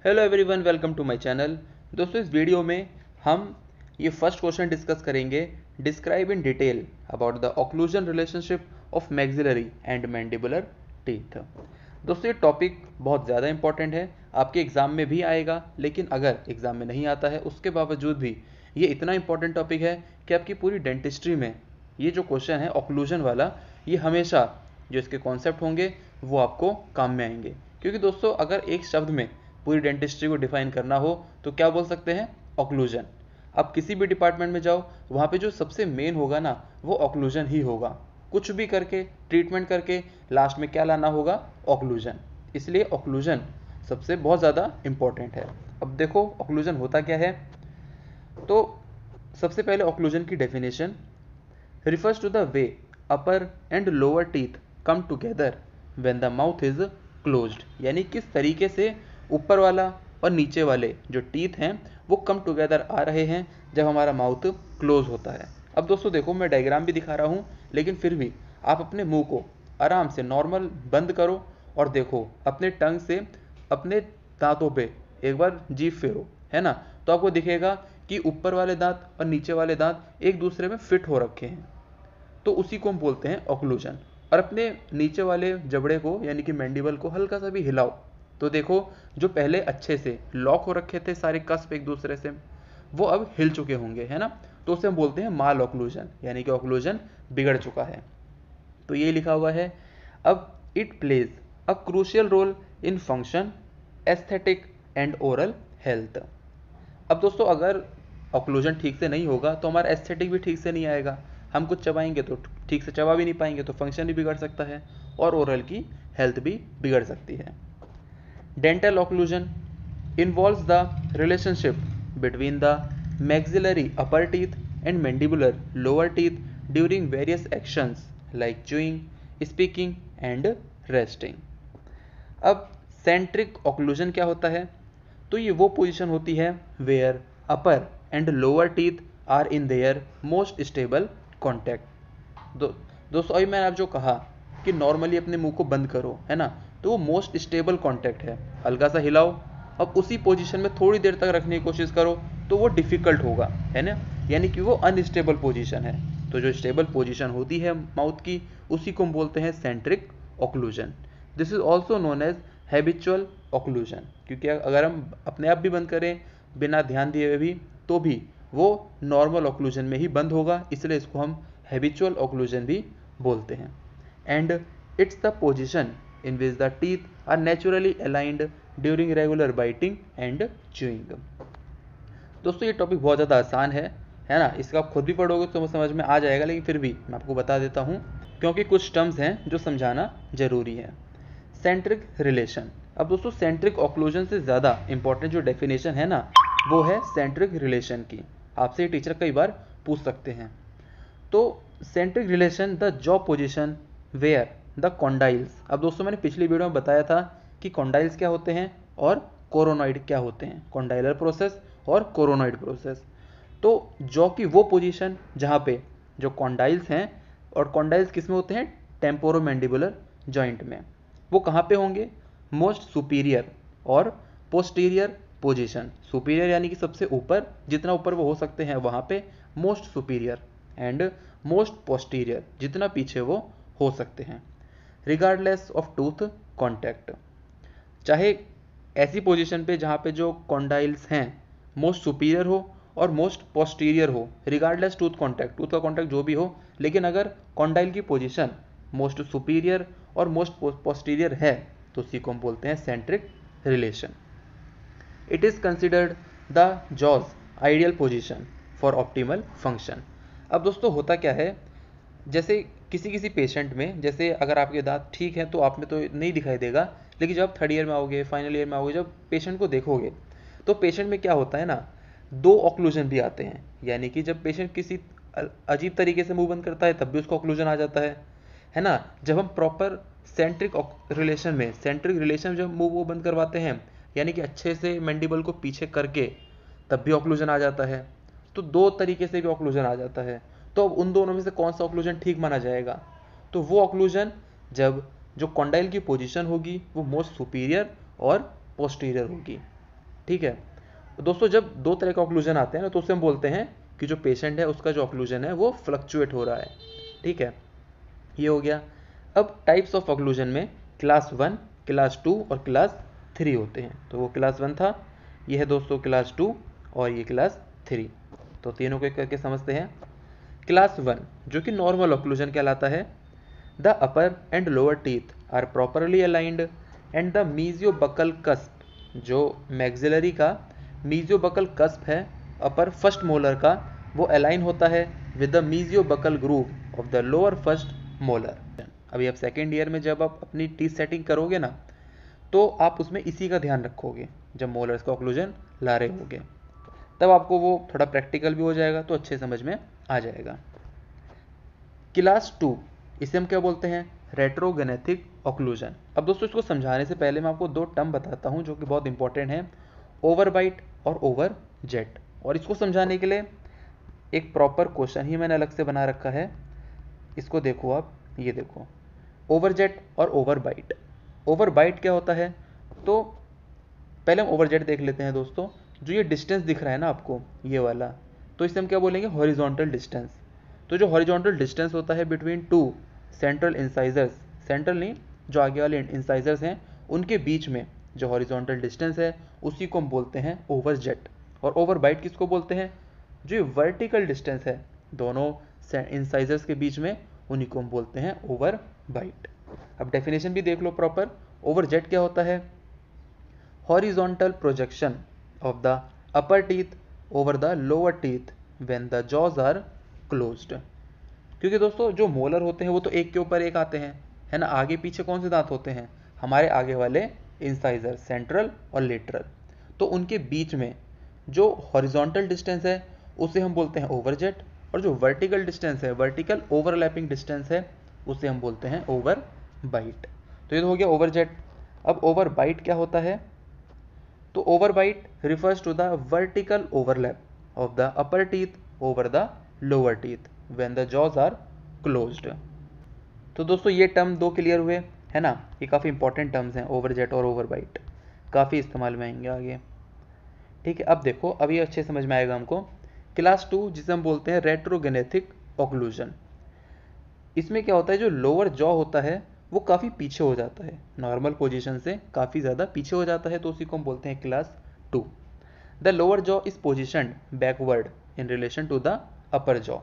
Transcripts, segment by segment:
Hello everyone, welcome to my channel. दोस्तों, इस video में हम ये फर्स्ट क्वेश्चन डिस्कस करेंगे। Describe in detail about the occlusion relationship of maxillary and mandibular teeth. दोस्तों, ये टॉपिक बहुत ज़्यादा इंपॉर्टेंट है, आपके एग्ज़ाम में भी आएगा, लेकिन अगर एग्ज़ाम में नहीं आता है उसके बावजूद भी ये इतना इंपॉर्टेंट टॉपिक है कि आपकी पूरी डेंटिस्ट्री में ये जो क्वेश्चन है ऑक्लूजन वाला, ये हमेशा जो इसके कॉन्सेप्ट होंगे वो आपको काम में आएंगे। क्योंकि दोस्तों, अगर एक शब्द में पूरी डेंटिस्ट्री को डिफाइन करना हो तो क्या बोल सकते हैं? ऑक्लूजन। आप किसी भी डिपार्टमेंट में जाओ, वहाँ पे जो सबसे मेन होगा ना, वो ऑक्लूजन ही होगा। कुछ भी करके, ट्रीटमेंट करके, लास्ट में क्या लाना होगा? ऑक्लूजन। इसलिए ऑक्लूजन सबसे बहुत ज़्यादा इंपॉर्टेंट है। अब देखो ऑक्लूजन होता क्या है। तो सबसे पहले ऑक्लूजन की definition refers to the way upper and lower teeth come together when the mouth is closed। यानी किस तरीके से ऊपर वाला और नीचे वाले जो टीथ हैं वो कम टुगेदर आ रहे हैं जब हमारा माउथ क्लोज होता है। अब दोस्तों देखो, मैं डायग्राम भी दिखा रहा हूँ, लेकिन फिर भी आप अपने मुंह को आराम से नॉर्मल बंद करो और देखो, अपने टंग से अपने दांतों पे एक बार जीभ फेरो, है ना। तो आपको दिखेगा कि ऊपर वाले दांत और नीचे वाले दांत एक दूसरे में फिट हो रखे हैं, तो उसी को हम बोलते हैं ऑक्लूजन। और अपने नीचे वाले जबड़े को यानी कि मैंडिबल को हल्का सा भी हिलाओ तो देखो, जो पहले अच्छे से लॉक हो रखे थे सारे कस्प एक दूसरे से, वो अब हिल चुके होंगे, है ना। तो उसे हम बोलते हैं माल ऑक्लूजन, यानी कि ऑक्लूजन बिगड़ चुका है। तो ये लिखा हुआ है। अब it plays a crucial role in function, aesthetic and oral health. अब दोस्तों, अगर ऑक्लूजन ठीक से नहीं होगा तो हमारा एस्थेटिक भी ठीक से नहीं आएगा। हम कुछ चबाएंगे तो ठीक से चबा भी नहीं पाएंगे, तो फंक्शन भी बिगड़ सकता है और ओरल की हेल्थ भी बिगड़ सकती है। Dental occlusion involves the relationship between the maxillary upper teeth and mandibular lower teeth during various actions like chewing, speaking and resting। अब सेंट्रिक ऑक्लूजन क्या होता है? तो ये वो पोजीशन होती है where upper and lower teeth are in their most stable contact. दोस्तों, अभी मैंने आप जो कहा कि नॉर्मली अपने मुंह को बंद करो, है ना, तो वो मोस्ट स्टेबल कॉन्टैक्ट है। हल्का सा हिलाओ, अब उसी पोजीशन में थोड़ी देर तक रखने की कोशिश करो तो वो डिफ़िकल्ट होगा, है ना, यानी कि वो अनस्टेबल पोजीशन है। तो जो स्टेबल पोजीशन होती है माउथ की, उसी को हम बोलते हैं centric occlusion. This is also known as habitual occlusion, क्योंकि अगर हम अपने आप भी बंद करें बिना ध्यान दिए हुए भी, तो भी वो नॉर्मल ऑक्लूजन में ही बंद होगा, इसलिए इसको हम हैबिचुअल ऑक्लूजन भी बोलते हैं। And it's the position in which the teeth are naturally aligned during regular biting and chewing. दोस्तों, ये टॉपिक बहुत ज़्यादा आसान है ना, इसका आप खुद भी पढ़ोगे तो समझ में आ जाएगा, लेकिन फिर भी मैं आपको बता देता हूँ क्योंकि कुछ टर्म्स हैं जो समझाना जरूरी है। Centric relation. अब दोस्तों, सेंट्रिक ऑक्लूजन से ज़्यादा इंपॉर्टेंट जो डेफिनेशन है ना, वो है सेंट्रिक रिलेशन की। आपसे टीचर कई बार पूछ सकते हैं। तो centric relation the jaw position where the condyles. अब दोस्तों, मैंने पिछली वीडियो में बताया था कि कॉन्डाइल्स क्या होते हैं और कोरोनॉइड क्या होते हैं, कॉन्डाइलर प्रोसेस और कोरोनॉइड प्रोसेस। तो जॉ की वो पोजीशन जहाँ पे जो कॉन्डाइल्स हैं, और कॉन्डाइल्स किस में होते हैं? टेम्पोरोमैंडिबुलर जॉइंट में। वो कहाँ पे होंगे? मोस्ट सुपीरियर और पोस्टीरियर पोजीशन। सुपीरियर यानी कि सबसे ऊपर, जितना ऊपर वो हो सकते हैं वहाँ पे most superior, and most posterior, जितना पीछे वो हो सकते हैं, रिगार्डलेस ऑफ टूथ कॉन्टैक्ट। चाहे ऐसी पोजीशन पे जहाँ पे जो कॉन्डाइल्स हैं मोस्ट सुपीरियर हो और मोस्ट पोस्टीरियर हो, रिगार्डलेस टूथ कॉन्टैक्ट, टूथ का कॉन्टैक्ट जो भी हो, लेकिन अगर कॉन्डाइल की पोजीशन मोस्ट सुपीरियर और मोस्ट पोस्टीरियर है तो उसी को हम बोलते हैं centric relation. It is considered the jaws ideal position for optimal function. अब दोस्तों, होता क्या है, जैसे किसी किसी पेशेंट में, जैसे अगर आपके दांत ठीक हैं तो आप में तो नहीं दिखाई देगा, लेकिन जब थर्ड ईयर में आओगे, फाइनल ईयर में आओगे, जब पेशेंट को देखोगे तो पेशेंट में क्या होता है ना, दो ऑक्लूजन भी आते हैं। यानी कि जब पेशेंट किसी अजीब तरीके से मुंह बंद करता है तब भी उसको ऑक्लूजन आ जाता है ना। जब हम प्रॉपर सेंट्रिक रिलेशन में, सेंट्रिक रिलेशन जब मुंह वो बंद करवाते हैं, यानी कि अच्छे से मैंडिबल को पीछे करके, तब भी ऑक्लूजन आ जाता है। तो दो तरीके से भी ऑक्लूजन आ जाता है। तो अब उन दोनों में से कौन सा ऑक्लूजन ठीक माना जाएगा? तो वो ऑक्लूजन जब जो कॉन्डाइल की पोजीशन होगी वो मोस्ट सुपीरियर और पोस्टीरियर होगी। ठीक है। तो दोस्तों जब दो तरह का ऑक्लूजन आते हैं ना तो उसे हम बोलते हैं कि जो पेशेंट है उसका जो ऑक्लूजन है वो फ्लक्चुएट हो रहा है, ठीक है। ये हो गया। अब टाइप्स ऑफ ऑक्लूजन में क्लास 1, क्लास 2 और क्लास 3 होते हैं। तो वो क्लास 1 था, ये है दोस्तों क्लास 2 और ये क्लास 3। तो तीनों को एक करके समझते हैं। क्लास 1 जो कि नॉर्मल ऑक्लूजन कहलाता है। The upper and lower teeth are properly aligned and the mesiobuccal cusp, जो मैक्सिलरी का मीजियोबकल कस्प है अपर फर्स्ट मोलर का, वो अलाइन होता है with the mesiobuccal groove of the lower first molar. अभी आप सेकेंड ईयर में जब आप अपनी टीथ सेटिंग करोगे ना तो आप उसमें इसी का ध्यान रखोगे, जब मोलर्स का ऑक्लूजन ला रहे होगे तब आपको वो थोड़ा प्रैक्टिकल भी हो जाएगा तो अच्छे समझ में आ जाएगा। क्लास 2 इसे हम क्या बोलते हैं, रेट्रोगेनेथिक ऑक्लूजन। अब दोस्तों इसको समझाने से पहले मैं आपको दो टर्म बताता हूं जो कि बहुत इंपॉर्टेंट है, ओवरबाइट और ओवर जेट। और इसको समझाने के लिए एक प्रॉपर क्वेश्चन ही मैंने अलग से बना रखा है, इसको देखो आप, ये देखो ओवरजेट और ओवरबाइट। ओवरबाइट क्या होता है, तो पहले हम ओवरजेट देख लेते हैं दोस्तों। जो ये डिस्टेंस दिख रहा है ना आपको, ये वाला, तो इसे हम क्या बोलेंगे, हॉरिजॉन्टल डिस्टेंस। तो जो हॉरिजॉन्टल डिस्टेंस होता है between two central incisors, central नहीं, जो आगे वाले इंसाइजर्स हैं उनके बीच में जो हॉरिजॉन्टल डिस्टेंस है उसी को हम बोलते हैं ओवरजेट। और ओवरबाइट किसको बोलते हैं, जो ये वर्टिकल डिस्टेंस है दोनों इंसाइजर्स के बीच में, उन्हीं को हम बोलते हैं ओवरबाइट। अब डेफिनेशन भी देख लो प्रॉपर। ओवरजेट क्या होता है, horizontal projection of the upper teeth over the lower teeth when the jaws are closed। क्योंकि दोस्तों जो मोलर होते हैं वो तो एक के ऊपर एक आते हैं, है ना। आगे पीछे कौन से दांत होते हैं, हमारे आगे वाले इंसाइजर, सेंट्रल और लेटरल। तो उनके बीच में जो हॉरिजॉन्टल डिस्टेंस है उसे हम बोलते हैं ओवरजेट, और जो वर्टिकल डिस्टेंस है, वर्टिकल ओवरलैपिंग डिस्टेंस है, उसे हम बोलते हैं ओवरबाइट। तो ये तो हो गया ओवरजेट। अब ओवरबाइट क्या होता है, तो ओवरबाइट refers to the vertical overlap of the upper teeth over the lower teeth when the jaws are closed। तो दोस्तों ये टर्म दो क्लियर हुए, है ना। ये काफ़ी इंपॉर्टेंट टर्म्स हैं, ओवरजेट और ओवरबाइट, काफ़ी इस्तेमाल में आएंगे आगे, ठीक है। अब देखो, अब ये अच्छे समझ में आएगा हमको। क्लास 2 जिसे हम बोलते हैं रेट्रोगेनेथिक ऑक्लूजन, इसमें क्या होता है, जो लोअर जॉ होता है वो काफ़ी पीछे हो जाता है, नॉर्मल पोजीशन से काफ़ी ज़्यादा पीछे हो जाता है, तो उसी को हम बोलते हैं class 2। The lower jaw is positioned backward in relation to the upper jaw.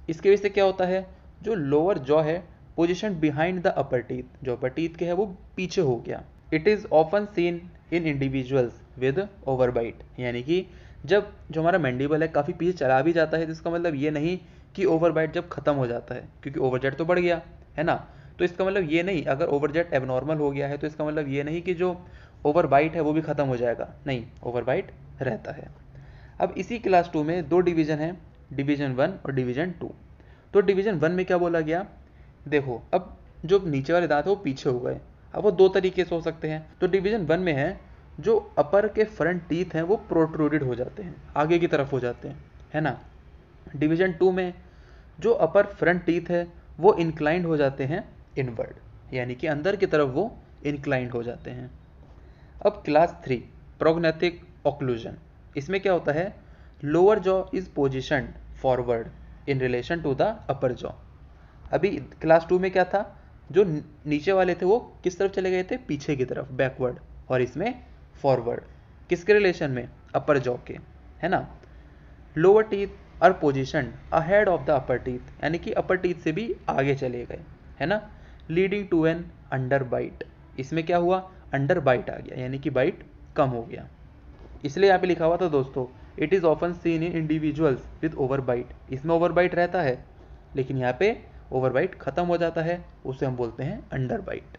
इसके वजह से क्या होता है, जो लोअर जॉ है position behind the upper teeth, जो अपर टीथ के है वो पीछे हो गया। It is often seen in individuals with overbite, यानी कि जब जो हमारा मैंडिबल है काफ़ी पीछे चला भी जाता है, तो इसका मतलब ये नहीं कि ओवरबाइट जब खत्म हो जाता है, क्योंकि ओवरजेट तो बढ़ गया, है ना। तो इसका मतलब ये नहीं, अगर ओवरजेट एबनॉर्मल हो गया है तो इसका मतलब ये नहीं कि जो ओवरबाइट है वो भी खत्म हो जाएगा, नहीं, ओवरबाइट रहता है। अब इसी क्लास 2 में दो डिवीजन है, डिवीजन 1 और डिवीजन 2। तो डिवीजन 1 में क्या बोला गया, देखो अब जो नीचे वाले दांत है वो पीछे हो गए, अब वो दो तरीके से हो सकते हैं। तो डिवीजन 1 में है जो अपर के फ्रंट टीथ हैं वो प्रोट्रूडेड हो जाते हैं, आगे की तरफ हो जाते हैं, है ना। डिवीजन 2 में जो अपर फ्रंट टीथ है वो इंक्लाइंड हो जाते हैं इनवर्ड, यानी कि अंदर की तरफ वो इंक्लाइंड हो जाते हैं। अब क्लास 3 प्रोग्नेथिक ऑक्लूजन, इसमें क्या होता है, lower jaw is positioned forward in relation to the upper jaw. अभी क्लास 2 में क्या था, जो नीचे वाले थे वो किस तरफ चले गए थे, पीछे की तरफ, बैकवर्ड, और इसमें फॉरवर्ड, किसके रिलेशन में, अपर जॉ के, है ना। Lower teeth are positioned ahead of the upper teeth, यानी कि अपर टीथ से भी आगे चले गए, है ना, leading to an underbite. इसमें क्या हुआ, अंडर बाइट आ गया, यानी कि बाइट कम हो गया। इसलिए यहाँ पे लिखा हुआ था दोस्तों, it is often seen in individuals with overbite. इसमें ओवरबाइट रहता है, लेकिन यहाँ पे ओवरबाइट खत्म हो जाता है, उसे हम बोलते हैं अंडर बाइट।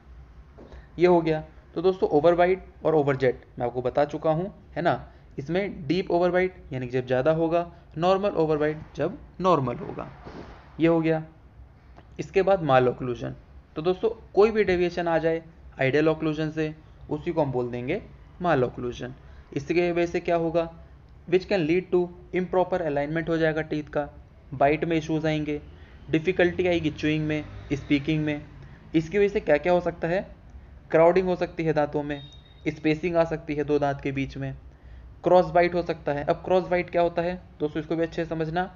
ये हो गया। तो दोस्तों ओवरबाइट और ओवरजेट मैं आपको बता चुका हूँ, है ना। इसमें डीप ओवरबाइट यानी कि जब ज़्यादा होगा, नॉर्मल ओवरबाइट जब नॉर्मल होगा, ये हो गया। इसके बाद माल ऑक्लूजन। तो दोस्तों कोई भी डेविएशन आ जाए आइडियल ऑक्लूजन से, उसी को हम बोल देंगे माल ऑक्लूजन। इसके वजह से क्या होगा, which can lead to improper alignment हो जाएगा टीथ का, बाइट में इश्यूज आएंगे, डिफ़िकल्टी आएगी च्यूइंग में, स्पीकिंग में। इसकी वजह से क्या क्या हो सकता है, क्राउडिंग हो सकती है दांतों में, स्पेसिंग आ सकती है दो दांत के बीच में, क्रॉस बाइट हो सकता है। अब क्रॉस बाइट क्या होता है दोस्तों, इसको भी अच्छे से समझना।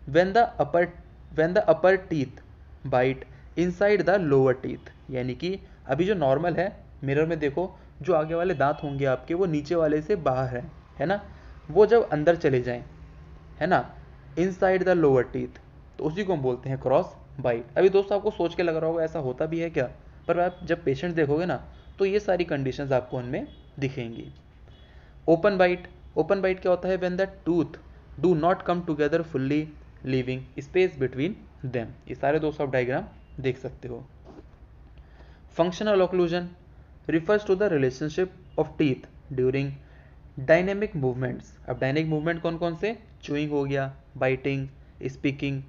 When the upper teeth bite inside the lower teeth, यानी कि अभी जो नॉर्मल है, मिरर में देखो, जो आगे वाले दांत होंगे आपके वो नीचे वाले से बाहर है ना, वो जब अंदर चले जाएं, है ना, इनसाइड द लोअर टीथ, तो उसी को हम बोलते हैं क्रॉस बाइट। अभी दोस्तों आपको सोच के लग रहा होगा ऐसा होता भी है क्या, पर आप जब पेशेंट देखोगे ना तो ये सारी कंडीशंस आपको उनमें दिखेंगी। ओपन बाइट क्या होता है, when the tooth do not come together fully leaving space between them. ये सारे दोस्तों आप डायग्राम देख सकते हो। Functional occlusion refers to the relationship of teeth during dynamic movements। अब डायनेमिक मूवमेंट कौन कौन से, चूइंग हो गया, बाइटिंग, स्पीकिंग,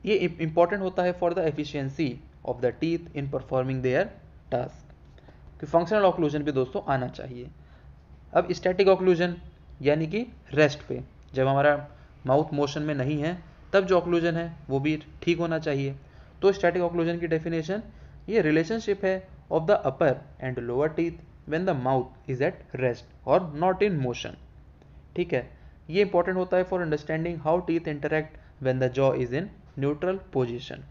ये इंपॉर्टेंट होता है for the efficiency of the teeth in performing there task. कि फंक्शनल ऑक्लूजन भी दोस्तों आना चाहिए। अब स्टैटिक ऑक्लूजन यानी कि रेस्ट पे, जब हमारा माउथ मोशन में नहीं है तब जो ऑक्लूजन है वो भी ठीक होना चाहिए। तो स्टैटिक ऑक्लूजन की डेफिनेशन, ये रिलेशनशिप है of the upper and lower teeth when the mouth is at rest or not in motion। ठीक है, ये इंपॉर्टेंट होता है for understanding how teeth interact when the jaw is in neutral position.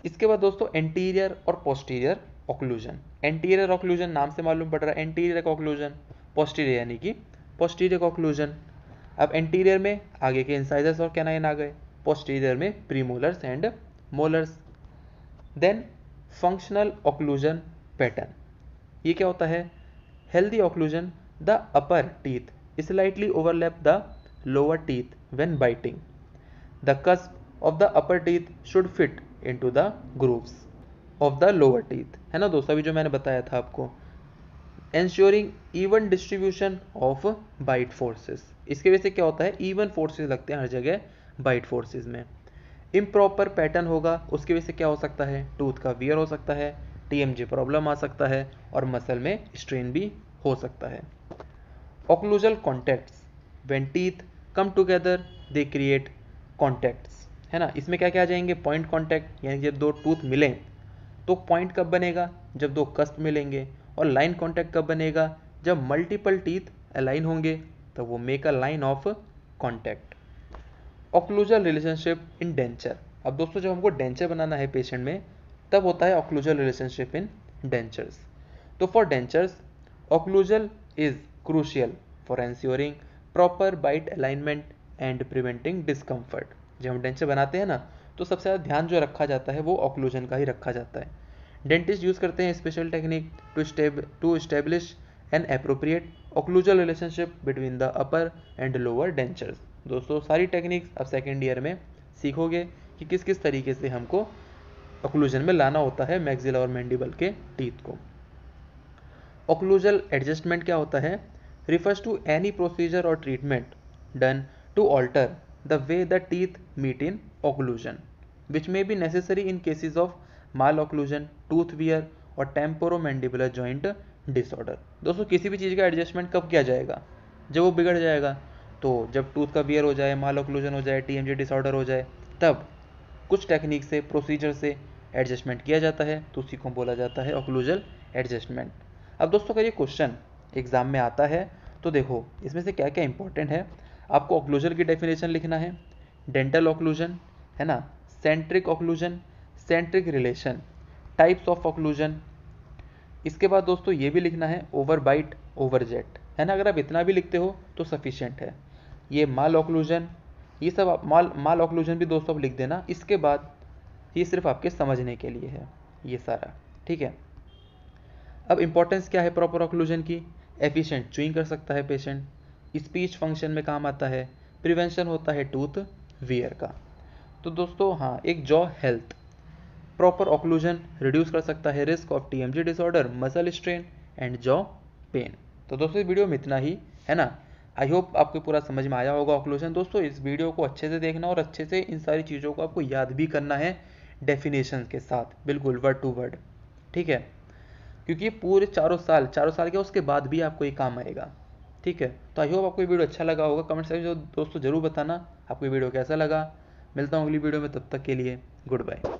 इसके बाद दोस्तों एंटीरियर और पोस्टीरियर ऑक्लूजन। एंटीरियर ऑक्लूजन नाम से मालूम पड़ रहा है एंटीरियर ऑक्लूजन, पोस्टीरियर यानी कि पोस्टीरियर ऑक्लूजन। अब एंटीरियर में आगे के इंसाइजर्स और कैनाइन आ गए, पोस्टीरियर में premolars and molars. Then functional occlusion pattern, ये क्या होता है, healthy occlusion, the upper teeth slightly overlap the lower teeth when biting, the cusp of the upper teeth should fit into the grooves of the lower teeth, है ना दोस्तों, अभी जो मैंने बताया था आपको। Ensuring even distribution of bite forces, इसके वजह से क्या होता है, इवन फोर्सेस लगते हैं हर जगह बाइट फोर्सेस में। इम्प्रॉपर पैटर्न होगा, उसकी वजह से क्या हो सकता है, टूथ का वियर हो सकता है, टीएमजी प्रॉब्लम आ सकता है और मसल में स्ट्रेन भी हो सकता है। Occlusal contacts, when teeth come together they create contacts, है ना, इसमें क्या क्या आ जाएंगे, पॉइंट कॉन्टैक्ट, यानी जब दो टूथ मिलें तो पॉइंट कब बनेगा, जब दो कस्प मिलेंगे, और लाइन कॉन्टैक्ट कब बनेगा, जब मल्टीपल टीथ अलाइन होंगे तो वो make a line of contact. Occlusal relationship in denture, अब दोस्तों जब हमको डेंचर बनाना है पेशेंट में तब होता है ऑक्लूजल रिलेशनशिप इन डेंचर्स। तो for dentures occlusal is crucial for ensuring proper bite alignment and preventing discomfort. जब हम डेंचर बनाते हैं ना तो सबसे ज़्यादा ध्यान जो रखा जाता है वो ऑक्लूजन का ही रखा जाता है। डेंटिस्ट यूज़ करते हैं special technique to establish an appropriate occlusal relationship between the upper and lower dentures. दोस्तों सारी टेक्निक्स अब सेकेंड ईयर में सीखोगे कि किस किस तरीके से हमको ऑक्लूजन में लाना होता है मैक्सिला और मैंडिबल के टीथ को। ऑक्लूजल एडजस्टमेंट क्या होता है, रिफर्स टू एनी प्रोसीजर और treatment done to alter the way the teeth meet in occlusion which may be necessary in cases of malocclusion, tooth wear और temporomandibular joint disorder. दोस्तों किसी भी चीज़ का adjustment कब किया जाएगा, जब वो बिगड़ जाएगा, तो जब टूथ का वियर हो जाए, माल ऑक्लूजन हो जाए, टीएमजी डिसऑर्डर हो जाए, तब कुछ टेक्निक से, प्रोसीजर से एडजस्टमेंट किया जाता है, तो उसी को बोला जाता है ऑक्लूजल एडजस्टमेंट। अब दोस्तों अगर ये क्वेश्चन एग्जाम में आता है तो देखो इसमें से क्या क्या इंपॉर्टेंट है, आपको ऑक्लूजल की डेफिनेशन लिखना है, डेंटल ऑक्लूजन, है ना, centric occlusion, centric relation, types of occlusion. इसके बाद दोस्तों ये भी लिखना है ओवर बाइट, ओवर जेट, है ना, अगर आप इतना भी लिखते हो तो सफिशिएंट है। ये माल ऑक्लूजन, ये सब आप माल ऑक्लूजन भी दोस्तों आप लिख देना। इसके बाद ये सिर्फ आपके समझने के लिए है ये सारा, ठीक है। अब इंपॉर्टेंस क्या है प्रॉपर ऑक्लूजन की, एफिशिएंट च्यूइंग कर सकता है पेशेंट, स्पीच फंक्शन में काम आता है, प्रिवेंशन होता है टूथ वियर का। तो दोस्तों हाँ, एक jaw health, proper occlusion reduce कर सकता है risk of TMG disorder, muscle strain and jaw pen. तो दोस्तों इस वीडियो में इतना ही, है ना। आई होप आपको पूरा समझ में आया होगा ऑक्लूजन। दोस्तों इस वीडियो को अच्छे से देखना और अच्छे से इन सारी चीज़ों को आपको याद भी करना है डेफिनेशन के साथ, बिल्कुल वर्ड टू वर्ड, ठीक है, क्योंकि पूरे चारों साल के उसके बाद भी आपको ये काम आएगा, ठीक है। तो आई होप आपको ये वीडियो अच्छा लगा होगा। कमेंट सेक्शन में दोस्तों जरूर बताना आपको ये वीडियो कैसा लगा। मिलता हूँ अगली वीडियो में, तब तक के लिए गुड बाय।